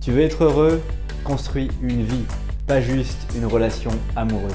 Tu veux être heureux? Construis une vie, pas juste une relation amoureuse.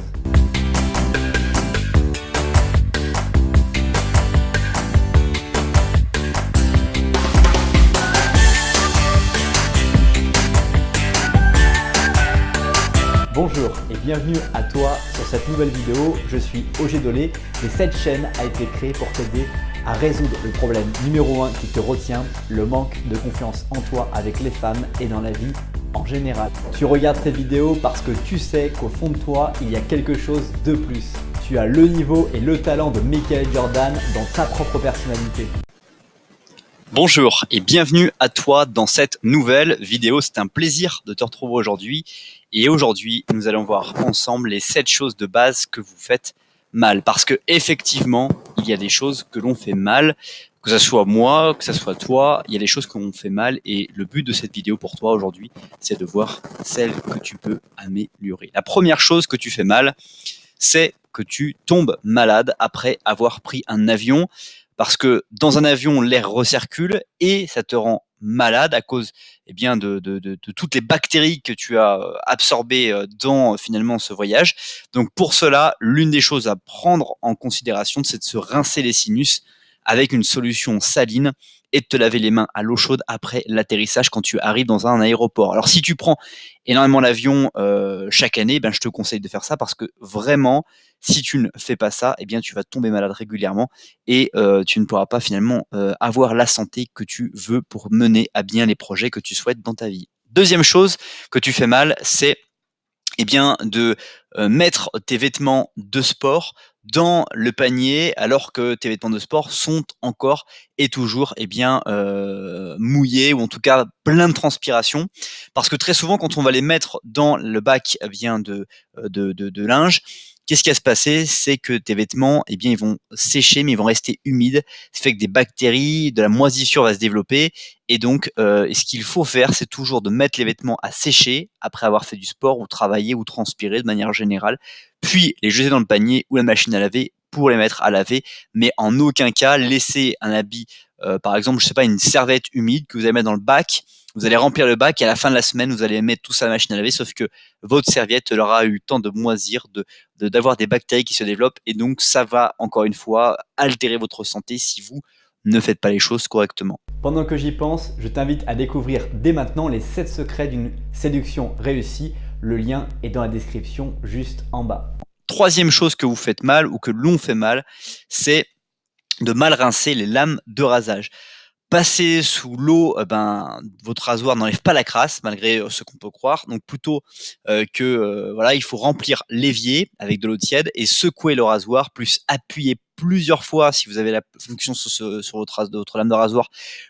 Bonjour et bienvenue à toi sur cette nouvelle vidéo. Je suis Ogé Dolé et cette chaîne a été créée pour t'aider à résoudre le problème numéro 1 qui te retient, le manque de confiance en toi avec les femmes et dans la vie en général. Tu regardes cette vidéo parce que tu sais qu'au fond de toi, il y a quelque chose de plus. Tu as le niveau et le talent de Michael Jordan dans ta propre personnalité. Bonjour et bienvenue à toi dans cette nouvelle vidéo. C'est un plaisir de te retrouver aujourd'hui. Et aujourd'hui, nous allons voir ensemble les 7 choses de base que vous faites mal. Parce que effectivement, il y a des choses que l'on fait mal, que ce soit moi, que ce soit toi, il y a des choses que l'on fait mal. Et le but de cette vidéo pour toi aujourd'hui, c'est de voir celles que tu peux améliorer. La première chose que tu fais mal, c'est que tu tombes malade après avoir pris un avion. Parce que dans un avion, l'air recircule et ça te rend malade à cause de toutes les bactéries que tu as absorbées dans finalement ce voyage. Donc pour cela, l'une des choses à prendre en considération, c'est de se rincer les sinus avec une solution saline et de te laver les mains à l'eau chaude après l'atterrissage quand tu arrives dans un aéroport. Alors si tu prends énormément l'avion chaque année, je te conseille de faire ça parce que vraiment, si tu ne fais pas ça, tu vas tomber malade régulièrement et tu ne pourras pas finalement avoir la santé que tu veux pour mener à bien les projets que tu souhaites dans ta vie. Deuxième chose que tu fais mal, c'est de mettre tes vêtements de sport dans le panier alors que tes vêtements de sport sont encore et toujours mouillés ou en tout cas plein de transpiration. Parce que très souvent, quand on va les mettre dans le bac de linge, qu'est-ce qui va se passer? C'est que tes vêtements, ils vont sécher, mais ils vont rester humides. Ça fait que des bactéries, de la moisissure va se développer. Et donc, ce qu'il faut faire, c'est toujours de mettre les vêtements à sécher après avoir fait du sport ou travaillé ou transpiré de manière générale, puis les jeter dans le panier ou la machine à laver pour les mettre à laver, mais en aucun cas laisser un habit, par exemple, je sais pas, une serviette humide que vous allez mettre dans le bac. Vous allez remplir le bac et à la fin de la semaine, vous allez mettre tout ça à la machine à laver, sauf que votre serviette aura eu le temps de moisir, d'avoir des bactéries qui se développent, et donc ça va encore une fois altérer votre santé si vous ne faites pas les choses correctement. Pendant que j'y pense, je t'invite à découvrir dès maintenant les 7 secrets d'une séduction réussie. Le lien est dans la description juste en bas. Troisième chose que vous faites mal ou que l'on fait mal, c'est de mal rincer les lames de rasage. Passer sous l'eau, votre rasoir n'enlève pas la crasse malgré ce qu'on peut croire. Donc plutôt il faut remplir l'évier avec de l'eau tiède et secouer le rasoir, plus appuyer plusieurs fois si vous avez la fonction sur votre lame de rasoir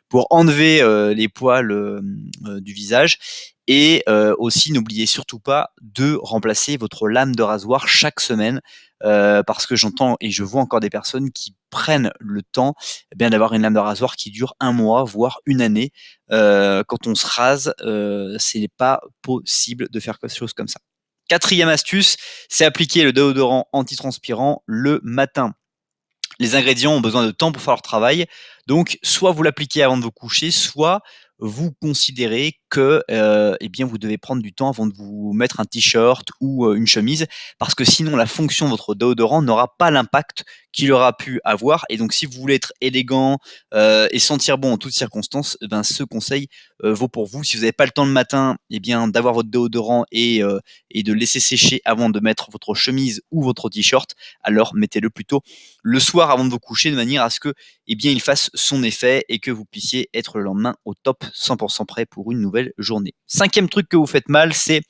pour enlever les poils du visage. Et aussi, n'oubliez surtout pas de remplacer votre lame de rasoir chaque semaine parce que j'entends et je vois encore des personnes qui prennent le temps d'avoir une lame de rasoir qui dure 1 mois, voire 1 année. Quand on se rase, ce n'est pas possible de faire quelque chose comme ça. 4e astuce, c'est appliquer le déodorant antitranspirant le matin. Les ingrédients ont besoin de temps pour faire leur travail, donc soit vous l'appliquez avant de vous coucher, soit vous considérez que vous devez prendre du temps avant de vous mettre un t-shirt ou une chemise, parce que sinon la fonction de votre déodorant n'aura pas l'impact qu'il aura pu avoir. Et donc si vous voulez être élégant et sentir bon en toutes circonstances, ce conseil vaut pour vous. Si vous n'avez pas le temps le matin, d'avoir votre déodorant et de laisser sécher avant de mettre votre chemise ou votre t-shirt, alors mettez-le plutôt le soir avant de vous coucher, de manière à ce que il fasse son effet et que vous puissiez être le lendemain au top, 100% prêt pour une nouvelle journée. 5e truc que vous faites mal, c'est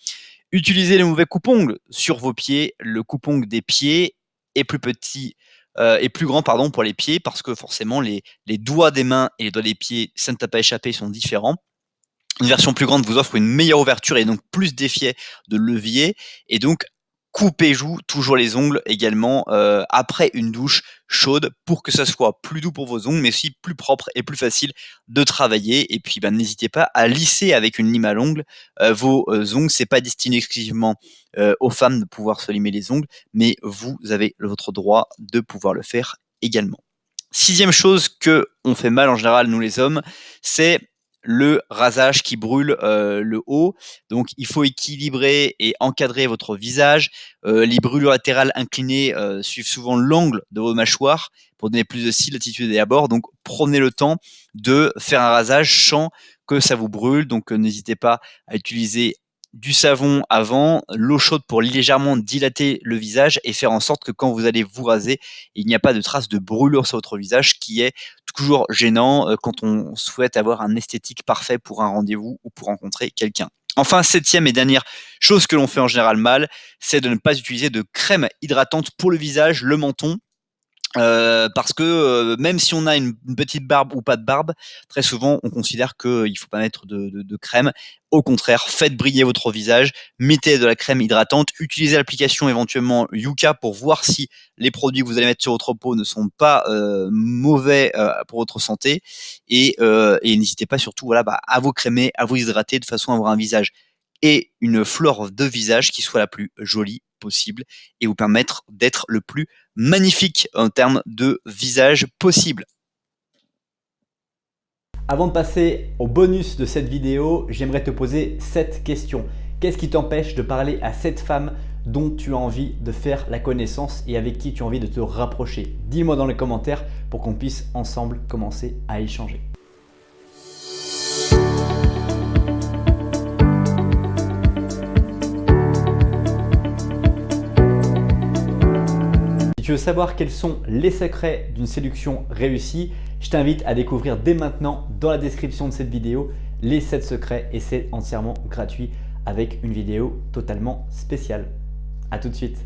utiliser le mauvais coupe-ongles sur vos pieds. Le coupe-ongle des pieds est plus petit et plus grand pour les pieds, parce que forcément les doigts des mains et les doigts des pieds, ça ne t'a pas échappé, sont différents. Une version plus grande vous offre une meilleure ouverture et donc plus d'effet de levier. Et donc, coupez-vous toujours les ongles également après une douche chaude pour que ça soit plus doux pour vos ongles, mais aussi plus propre et plus facile de travailler. Et puis, n'hésitez pas à lisser avec une lime à l'ongle vos ongles. C'est pas destiné exclusivement aux femmes de pouvoir se limer les ongles, mais vous avez votre droit de pouvoir le faire également. 6e chose que on fait mal en général, nous les hommes, c'est le rasage qui brûle le haut. Donc il faut équilibrer et encadrer votre visage. Les brûlures latérales inclinées suivent souvent l'angle de vos mâchoires pour donner plus de cils, l'attitude et abord. Donc prenez le temps de faire un rasage sans que ça vous brûle. Donc n'hésitez pas à utiliser du savon avant, l'eau chaude pour légèrement dilater le visage et faire en sorte que quand vous allez vous raser, il n'y a pas de traces de brûlure sur votre visage, qui est toujours gênant quand on souhaite avoir un esthétique parfait pour un rendez-vous ou pour rencontrer quelqu'un. Enfin, septième et dernière chose que l'on fait en général mal, c'est de ne pas utiliser de crème hydratante pour le visage, le menton. Parce que même si on a une petite barbe ou pas de barbe, très souvent on considère qu'il ne faut pas mettre de crème. Au contraire, faites briller votre visage, mettez de la crème hydratante, utilisez l'application éventuellement Yuka pour voir si les produits que vous allez mettre sur votre peau ne sont pas mauvais pour votre santé, et n'hésitez pas surtout à vous crémer, à vous hydrater de façon à avoir un visage et une flore de visage qui soit la plus jolie possible et vous permettre d'être le plus magnifique en termes de visage possible. Avant de passer au bonus de cette vidéo, j'aimerais te poser cette question. Qu'est-ce qui t'empêche de parler à cette femme dont tu as envie de faire la connaissance et avec qui tu as envie de te rapprocher? Dis-moi dans les commentaires pour qu'on puisse ensemble commencer à échanger. Si tu veux savoir quels sont les secrets d'une séduction réussie, je t'invite à découvrir dès maintenant dans la description de cette vidéo les 7 secrets, et c'est entièrement gratuit avec une vidéo totalement spéciale. A tout de suite.